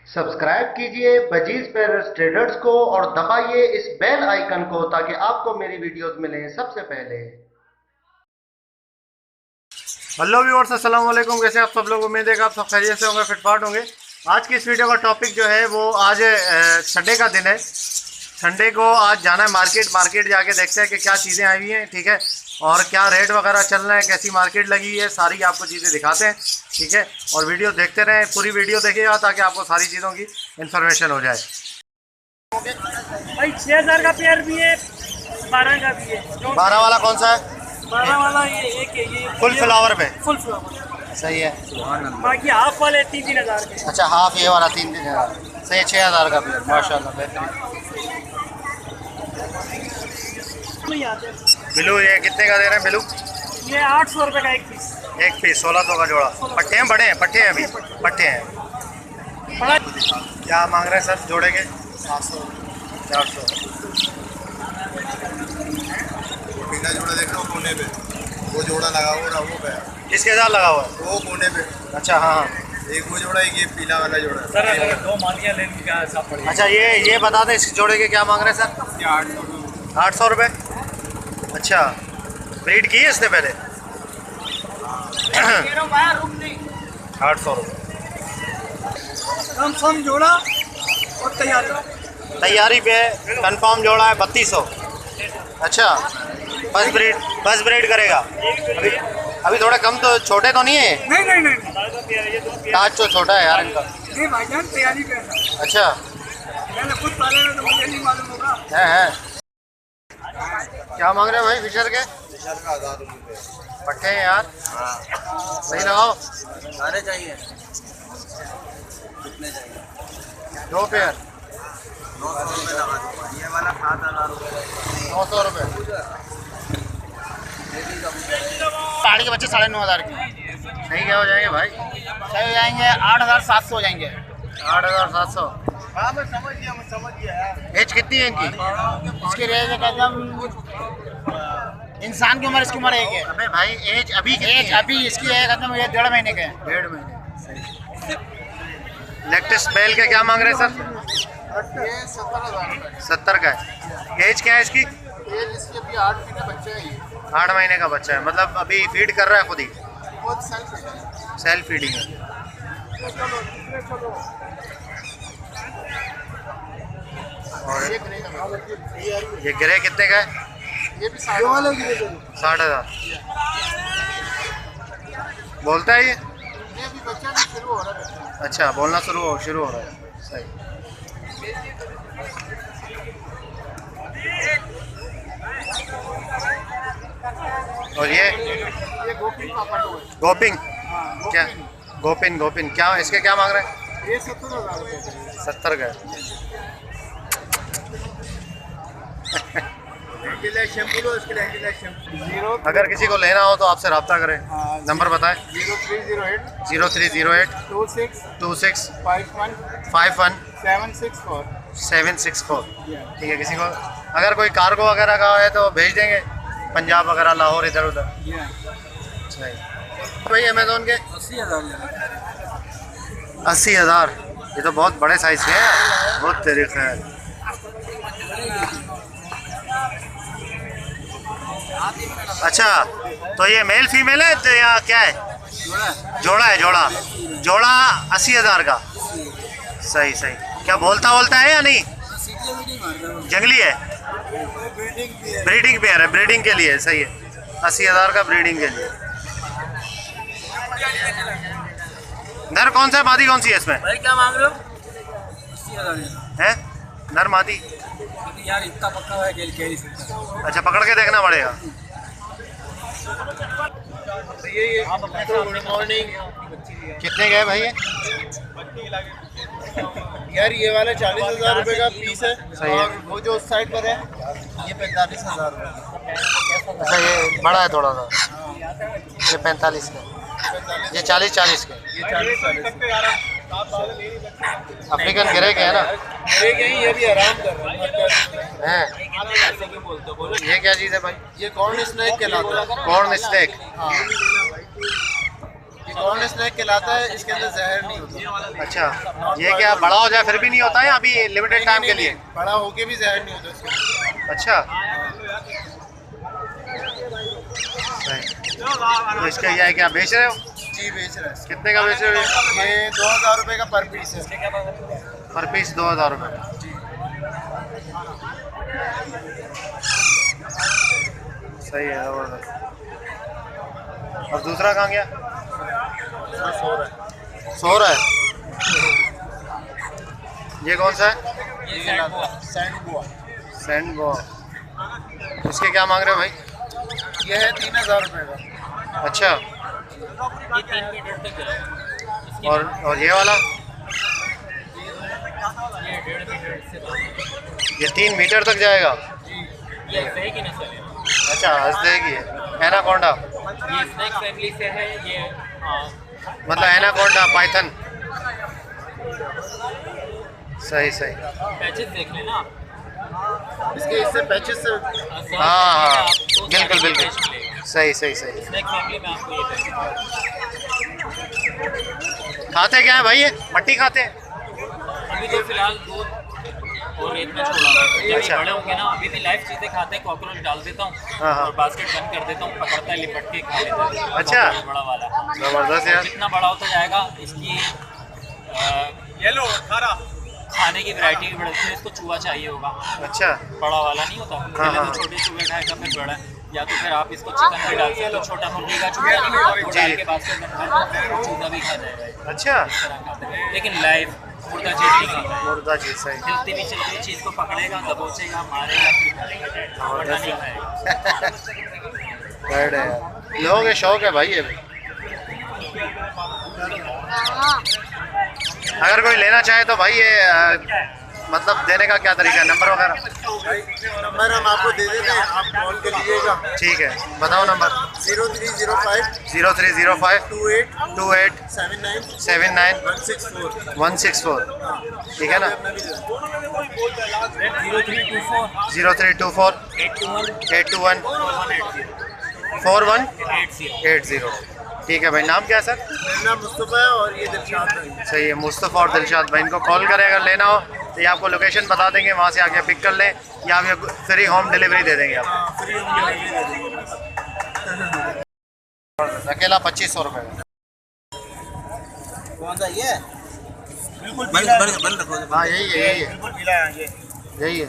Subscribe कीजिए budgies पेरस traders को और दबाइए इस बेल आइकन को ताकि आपको मेरी वीडियोस मिलें सबसे पहले। हेलो व्यूअर्स, अस्सलाम वालेकुम। कैसे आप सब लोग? उम्मीद है कि आप सब खैरियत से होंगे, फिटफाट होंगे। आज की इस वीडियो का टॉपिक जो है वो आज संडे का दिन है। संडे को आज जाना है मार्केट जाके देखते हैं कि क्या चीज़ें आई हुई हैं, ठीक है, और क्या रेट वगैरह चल रहा है, कैसी मार्केट लगी है, सारी आपको चीज़ें दिखाते हैं, ठीक है। और वीडियो देखते रहें, पूरी वीडियो देखिएगा ताकि आपको सारी चीज़ों की इन्फॉर्मेशन हो जाए। भाई 6000 का पेयर भी है, 12 का भी है। 12 वाला कौन सा है? 12 वाला ये एक है, ये फुल फ्लावर पे फुल फ्लावर। सही है। बाकी हाफ वाले 3-3000 के। अच्छा, हाफ ये वाला 3-3000 सही है। 6000 का पेयर, माशाल्लाह बेहतरीन। नहीं आते। बिलू ये कितने का दे रहे हैं? बिलू ये 800 रुपये का एक पीस। एक पीस 1600 का जोड़ा। पट्टे हैं, बड़े हैं, पट्टे हैं, अभी पट्टे हैं। बड़ा क्या मांग रहे हैं सर जोड़े के? 700 400। पीला जोड़ा देख रहा हूँ कोने पे, वो जोड़ा लगा हुआ है वो पे, किसके साथ लगा हुआ है? वो कोने पे। अच्छा हाँ, एक वो जोड़ा, एक ये पीला वाला जोड़ा है। सर अगर 2 मालियाँ लेने क्या हिसाब पड़ेगा? अच्छा ये बता दें इस जोड़े के क्या मांग रहे हैं सर? ये 800 800 रुपये। अच्छा, ब्रीड की है इसने पहले? 800 रुपये कम जोड़ा और तैयारी। तैयारी पे है, कन्फर्म जोड़ा है 3200। अच्छा, बस ब्रीड करेगा। अभी थोड़ा कम तो, छोटे तो नहीं है? नहीं आज तो छोटा है यार इनका। नहीं भाईजान, तैयारी पे। अच्छा मैंने खुद पाले में तो मुझे नहीं मालूम होगा। है। क्या मांग रहे हो भाई फिशर के? का 1000 रुपये पट्टे हैं यार। हाँ, सही लगाओ। सारे चाहिए। कितने चाहिए? 2 पेयर 900 रुपये लगा दूँगा। ये वाला 7000 रुपये। 900 रुपये। साड़ी के बच्चे 9500 की। सही क्या हो जाएंगे भाई? सही हो जाएंगे 8700 हो जाएंगे। 8700। हाँ मैं समझ गया यार। एज कितनी है इनकी? इसकी रेंज एकदम इंसान की उम्र, इसकी उम्र एक है। अबे भाई एज अभी कितनी एज है? अभी इसकी है एकदम, ये 1.5 महीने के हैं। 1.5 महीने। लेटेस्ट बेल के क्या मांग रहे हैं सर? ये 70,000 रुपये। 70 का है। एज क्या है इसकी? ये इसके अभी 8 महीने बच्चे हैं। ये 8 महीने का बच्चा है, मतलब अभी फीड कर रहा है खुद ही? बहुत सेल्फ सेल्फ फीडिंग है। और ये ग्रे कितने का है? ये भी 60,000। बोलता है ये? ये भी बच्चा भी शुरू हो रहा है। अच्छा, बोलना शुरू हो रहा है। सही। और ये गोपी पापा को है। गोपिंग क्या? गोपिन क्या इसके क्या मांग रहे हैं? ये 70,000 रुपये। 70 का है। शैम्पू लो, इसके लिए शैम्पू। अगर किसी को लेना हो तो आपसे रब्ता करें। नंबर बताएं। 0308 0308 26 26 51 51 764। 764। ठीक है, किसी को अगर कोई कार्गो वगैरह का है तो भेज देंगे, पंजाब वगैरह, लाहौर, इधर उधर। सही भाई। अमेजोन के 80,000। ये तो बहुत बड़े साइज के हैं। बहुत तरीके है। अच्छा, तो ये मेल फीमेल है तो या क्या है? जोड़ा है। जोड़ा 80,000 का। सही। क्या बोलता है या नहीं? जंगली है, ब्रीडिंग पेयर है, ब्रीडिंग के लिए। सही है, 80,000 का ब्रीडिंग के लिए। नर कौन सा है, मादी कौन सी है इसमें? भाई क्या मांग रहे हो? 80,000 है नर मादी? यार, इतना पक्का है कि कह नहीं सकता। अच्छा, पकड़ के देखना पड़ेगा। Good morning. कितने गए भाई ये? यार ये वाला 40,000 रुपये का पीस है। सही है। और वो जो उस साइड पर है ये 45,000 रुपये। अच्छा, ये बड़ा है थोड़ा सा। ये 45 का। ये 40 का। ये 40 अफ्रीकन ग्रे के है ना? ये भी आराम कर रहे हैं। हैं। ये क्या चीज़ है भाई? ये कॉर्न स्नैक कहलाता है। Corn snack. हाँ, ये कॉर्न स्नैक कहलाता है, इसके अंदर जहर नहीं होता। अच्छा, ये क्या बड़ा हो जाए फिर भी नहीं होता है, अभी लिमिटेड टाइम के लिए? बड़ा होके भी जहर नहीं होता इसके अंदर। अच्छा, तो इसका ये है क्या बेच रहे हो? जी बेच रहे हैं। कितने का बेच रहे हो? ये 2000 रुपये का पर पीस है। पर पीस 2000 रुपये। सही है, ज़बरदस्त। और दूसरा कहाँ गया? 100 है। ये कौन सा है? सैंड बॉ। इसके क्या मांग रहे हो भाई? ये है 3000 रुपये का। अच्छा, और ये वाला? ये 3 मीटर तक जाएगा? अच्छा, हंसदे की है। एनाकोंडा? ये स्नैक फैमिली से है ये। मतलब एनाकोंडा पाइथन। सही सही। पैचेस देख लेना। इसके इससे पैचेस से हाँ, बिल्कुल बिल्कुल, सही सही सही। स्नैक फैमिली में आपको ये खाते क्या है भाई ये? मट्टी खाते हैं? अभी तो फिलहाल दूध और रेत में छोड़ा है। जब अच्छा। बड़े होंगे ना, अभी भी लाइव चीज़ें खाते हैं। कॉकरोच डाल देता हूँ हाँ, हाँ। और बास्केट बंद कर देता हूँ, पकड़ता है, लिपट के खा लेता है। अच्छा। कॉकरोच बड़ा वाला ज़बरदस्त यार। जितना बड़ा होता जाएगा इसकी येलो खाने की वैरायटी भी बढ़ती है। इसको चूहा चाहिए होगा, अच्छा, बड़ा वाला नहीं होता। पहले हाँ। तो छोटे चूहे खाएगा, फिर बड़ा। या तो फिर आप इसको चिकन भी डाल सकते हो। छोटा मुर्गी का चूहा नहीं होता, वो डाल के बास्केट बंद कर दो, चूहा भी खा जाएगा। अच्छा, इस तरह खाते हैं, लेकिन लाइव मुर्गा चीज नहीं खाता है। मुर्दा चीज सही। हिलती भी चलती हुई चीज को पकड़ेगा, दबोचेगा, मारेगा, फिर खाएगा, वरना नहीं खाएगा। बैड है यार, लोगों के शौक है भाई ये भी। अगर कोई लेना चाहे तो भाई ये मतलब देने का क्या तरीका है? नंबर वगैरह? नंबर हम आपको दे देते हैं, आप कॉल कर लीजिएगा। ठीक है, बताओ नंबर। 0305 0305 28 28 79 79 164। 164। ठीक है ना? 0324 0324 821 821 4180। ठीक है भाई, नाम क्या है सर? मेरा नाम मुस्तफ़ा है और ये दिलशाद है। सही है, मुस्तफ़ा और दिलशाद भाई। इनको कॉल करें अगर लेना हो तो ये आपको लोकेशन बता देंगे, वहाँ से आके पिक कर लें, या फिर फ्री होम डिलीवरी दे देंगे आप। फ्री होम डिलीवरी दे देंगे। अकेला 2500 रुपये का। कौन सा ये? बिल्कुल बंद रखो। हाँ यही है, यही है, बिल्कुल पीला है ये। यही है।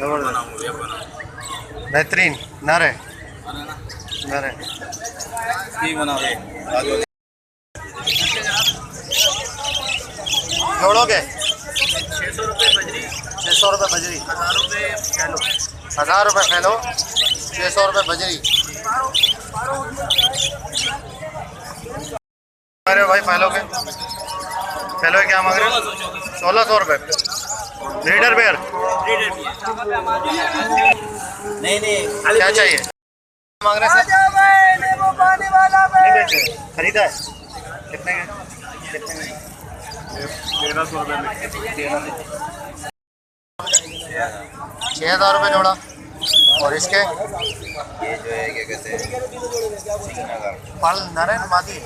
जबरदस्त, बेहतरीन। नर है, नर है। ठीक बना ये। जोड़ोगे? 600 रुपये बजरी, 600 रुपये बजरी। 1000 रुपये फैलो। 1000 रुपये फैलो, 600 रुपये बजरी। अरे भाई फैलो के क्या मांग रहे हो? 1600 रुपये। रीडर बेयर नहीं क्या चाहिए? मांग रहे हैं सर? नहीं बेचे, खरीदा है। कितने के? कितने के? 1300 रुपये में। 6000 रुपये जोड़ा। और इसके ये जो है क्या कहते हैं, फल नर है मादी?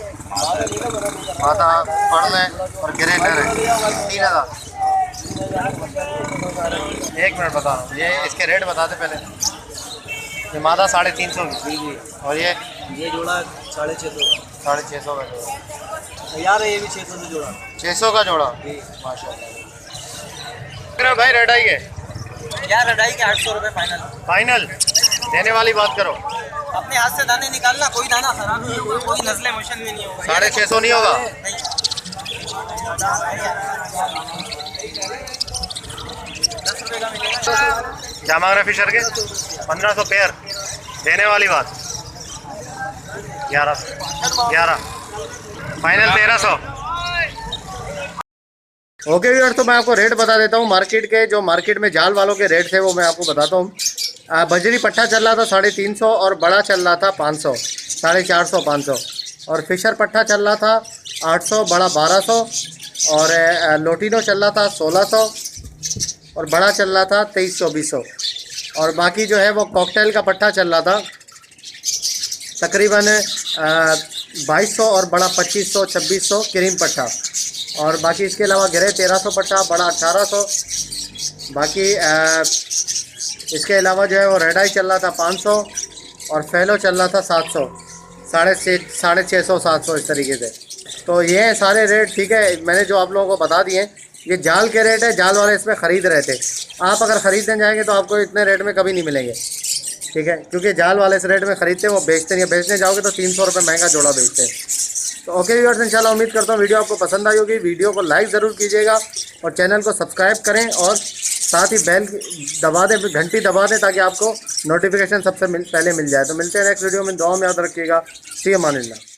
मादा फल है और गिरे नर है। 3000। एक मिनट बता रहा हूँ, ये इसके रेट बता दे पहले। ये मादा 350 की, और ये जोड़ा 650। 650 का जोड़ा। यार ये भी 600 से जोड़ा। 600 का जोड़ा। माशाल्लाह भाई। रेडाई के यार रडाई के 800 रुपये फाइनल। फाइनल देने वाली बात करो। अपने हाथ से दाने निकालना, कोई दाना खराब नहीं होगा, कोई नस्ले मोशन में नहीं होगा। 650 नहीं होगा? क्या मांग रहे फिशर के? 1500 पेयर। देने वाली बात 11 फाइनल 1300। ओके व्यूअर, तो मैं आपको रेट बता देता हूँ मार्केट के। जो मार्केट में जाल वालों के रेट थे वो मैं आपको बताता हूँ। बजरी पट्टा चल रहा था 350 और बड़ा चल रहा था 500, 450 500। और फिशर पट्टा चल रहा था 800, बड़ा 1200। और लोटिनो चल रहा था 1600 और बड़ा चल रहा था 2300 2200। और बाकी जो है वो कॉकटेल का पट्टा चल रहा था तकरीबन 2200 और बड़ा 2500 2600 क्रीम पट्टा। और बाकी इसके अलावा ग्रे 1300 पट्टा, बड़ा 1800। बाकी इसके अलावा जो है वो रेड आई चल रहा था 500 और फैलो चल रहा था 700, 650 700 इस तरीके से। तो ये हैं सारे रेट, ठीक है। मैंने जो आप लोगों को बता दिए, ये जाल के रेट है, जाल वाले इसमें ख़रीद रहे थे। आप अगर ख़रीदने जाएंगे तो आपको इतने रेट में कभी नहीं मिलेंगे, ठीक है, क्योंकि जाल वाले इस रेट में ख़रीदते हैं, वो बेचते नहीं। बेचने जाओगे तो 300 रुपये महंगा जोड़ा बेचते हैं। तो ओके व्यूअर्स, इंशाल्लाह उम्मीद करता हूँ वीडियो आपको पसंद आई होगी। वीडियो को लाइक ज़रूर कीजिएगा और चैनल को सब्सक्राइब करें और साथ ही बेल दबा दें, घंटी दबा दें, ताकि आपको नोटिफिकेशन सबसे पहले मिल जाए। तो मिलते हैं नेक्स्ट वीडियो में। दुआ में याद रखिएगा। फ़ी अमानिल्लाह।